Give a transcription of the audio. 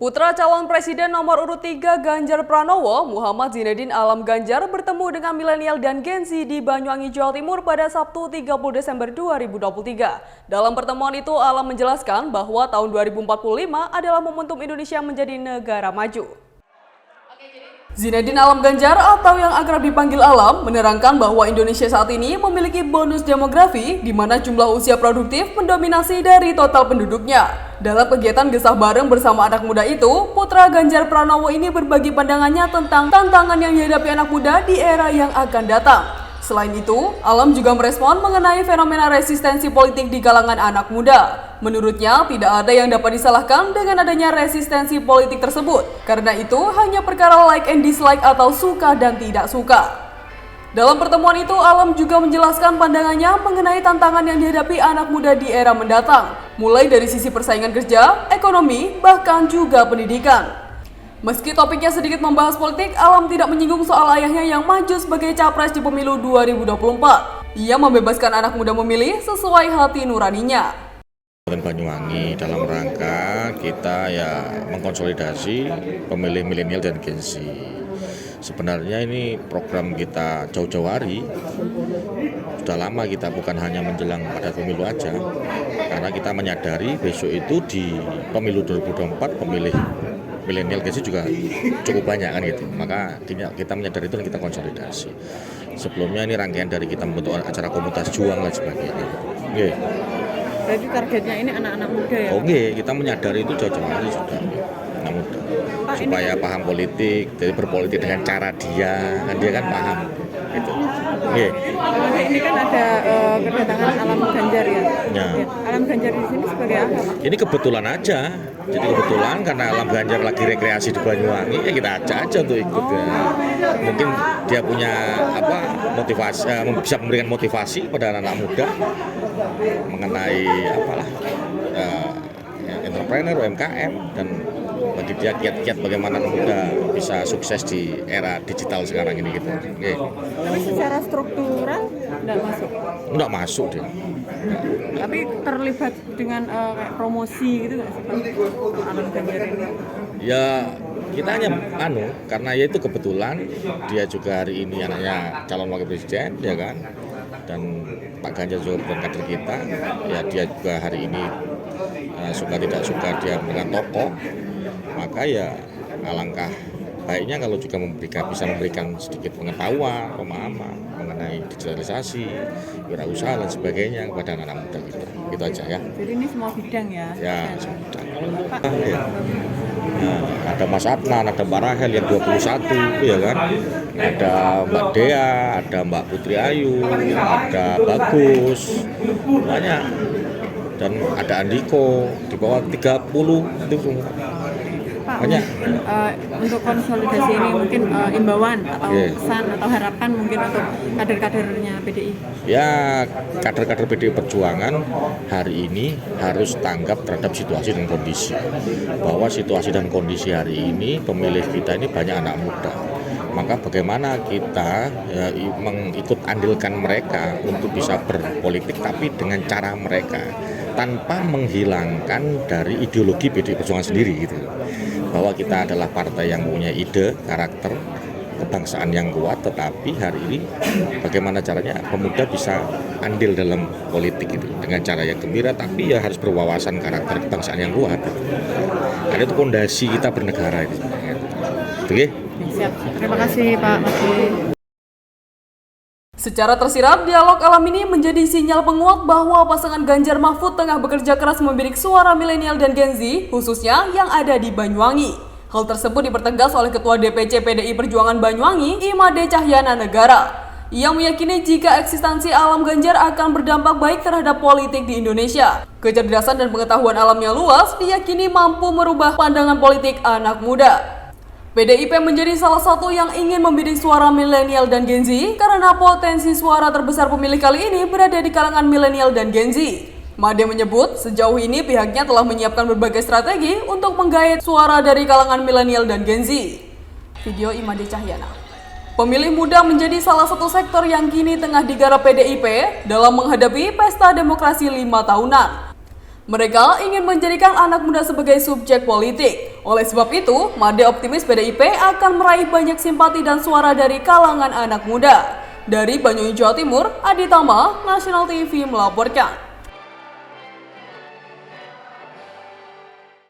Putra calon presiden nomor urut 3 Ganjar Pranowo, Muhammad Zinedine Alam Ganjar bertemu dengan milenial dan Gen Z di Banyuwangi, Jawa Timur pada Sabtu 30 Desember 2023. Dalam pertemuan itu, Alam menjelaskan bahwa tahun 2045 adalah momentum Indonesia menjadi negara maju. Zinedine Alam Ganjar atau yang akrab dipanggil Alam menerangkan bahwa Indonesia saat ini memiliki bonus demografi di mana jumlah usia produktif mendominasi dari total penduduknya. Dalam kegiatan gesah bareng bersama anak muda itu, putra Ganjar Pranowo ini berbagi pandangannya tentang tantangan yang dihadapi anak muda di era yang akan datang. Selain itu, Alam juga merespon mengenai fenomena resistensi politik di kalangan anak muda. Menurutnya, tidak ada yang dapat disalahkan dengan adanya resistensi politik tersebut. Karena itu, hanya perkara like and dislike atau suka dan tidak suka. Dalam pertemuan itu, Alam juga menjelaskan pandangannya mengenai tantangan yang dihadapi anak muda di era mendatang. Mulai dari sisi persaingan kerja, ekonomi, bahkan juga pendidikan. Meski topiknya sedikit membahas politik, Alam tidak menyinggung soal ayahnya yang maju sebagai capres di pemilu 2024. Ia membebaskan anak muda memilih sesuai hati nuraninya. Banyuwangi dalam rangka kita mengkonsolidasi pemilih milenial dan Gen Z. Sebenarnya ini program kita jauh-jauh hari, sudah lama kita bukan hanya menjelang pada pemilu aja, karena kita menyadari besok itu di pemilu 2024 pemilih milenial Gen Z juga cukup banyak kan gitu. Maka kita menyadari itu dan kita konsolidasi. Sebelumnya ini rangkaian dari kita membentuk acara komunitas juang dan sebagainya. Oke. Berarti targetnya ini anak-anak muda ya? Oke, kita menyadari itu jauh-jauh hari sudah anak muda. Supaya paham politik, jadi berpolitik dengan cara dia kan paham. Gitu. Oke. Ini kan ada kedatangan Alam Ganjar ya? Ya. Alam Ganjar di sini sebagai apa? Ini kebetulan aja. Jadi kebetulan karena Alam Ganjar lagi rekreasi di Banyuwangi, ya kita ajak aja untuk ikut ya. Mungkin dia punya motivasi, bisa memberikan motivasi pada anak-anak muda mengenai entrepreneur, UMKM, dan bagi dia kiat-kiat bagaimana anak muda bisa sukses di era digital sekarang ini gitu. Okay. Tapi secara struktural tidak masuk? Enggak masuk dia. Tapi terlibat dengan kayak promosi gitu nggak sih Pak Alam Ganjar ini? Ya kita hanya karena ya itu kebetulan dia juga hari ini anaknya calon wakil presiden ya kan, dan Pak Ganjar juga bukan kader kita, ya dia juga hari ini suka tidak suka dia dengan tokoh, maka ya alangkah baiknya kalau juga bisa memberikan sedikit pengetahuan, pemahaman mengenai digitalisasi, wirausaha dan sebagainya kepada anak-anak muda kita. Gitu aja ya. Jadi ini semua bidang ya? Ya, semua bidang. Ya. Nah, ada Mas Adnan, ada Mbak Rahel yang 21 ya kan. Ada Mbak Dea, ada Mbak Putri Ayu, ada Bagus. Banyak. Dan ada Andiko di bawah 30 itu semua. Pak, banyak. Untuk konsolidasi ini mungkin imbauan atau pesan atau harapan mungkin untuk kader-kadernya PDI? Ya, kader-kader PDI Perjuangan hari ini harus tanggap terhadap situasi dan kondisi. Bahwa situasi dan kondisi hari ini pemilih kita ini banyak anak muda. Maka bagaimana kita mengikut andilkan mereka untuk bisa berpolitik tapi dengan cara mereka, tanpa menghilangkan dari ideologi PDI Perjuangan sendiri gitu. Bahwa kita adalah partai yang punya ide, karakter, kebangsaan yang kuat, tetapi hari ini bagaimana caranya pemuda bisa andil dalam politik itu dengan cara yang gembira, tapi ya harus berwawasan karakter kebangsaan yang kuat. Ada itu fondasi kita bernegara itu. Oke? Siap. Terima kasih Pak Masih. Secara tersirat, dialog Alam ini menjadi sinyal penguat bahwa pasangan Ganjar Mahfud tengah bekerja keras membidik suara milenial dan Gen Z, khususnya yang ada di Banyuwangi. Hal tersebut dipertegas oleh Ketua DPC PDI Perjuangan Banyuwangi, Imade Cahyana Negara. Ia meyakini jika eksistensi Alam Ganjar akan berdampak baik terhadap politik di Indonesia. Kecerdasan dan pengetahuan Alam yang luas diyakini mampu merubah pandangan politik anak muda. PDIP menjadi salah satu yang ingin membidik suara milenial dan Gen Z karena potensi suara terbesar pemilih kali ini berada di kalangan milenial dan Gen Z. Made menyebut sejauh ini pihaknya telah menyiapkan berbagai strategi untuk menggait suara dari kalangan milenial dan Gen Z. Video Imade Cahyana. Pemilih muda menjadi salah satu sektor yang kini tengah digarap PDIP dalam menghadapi pesta demokrasi 5 tahunan. Mereka ingin menjadikan anak muda sebagai subjek politik. Oleh sebab itu, Made optimis PDIP akan meraih banyak simpati dan suara dari kalangan anak muda. Dari Banyuwangi, Jawa Timur, Adi Tama, National TV melaporkan.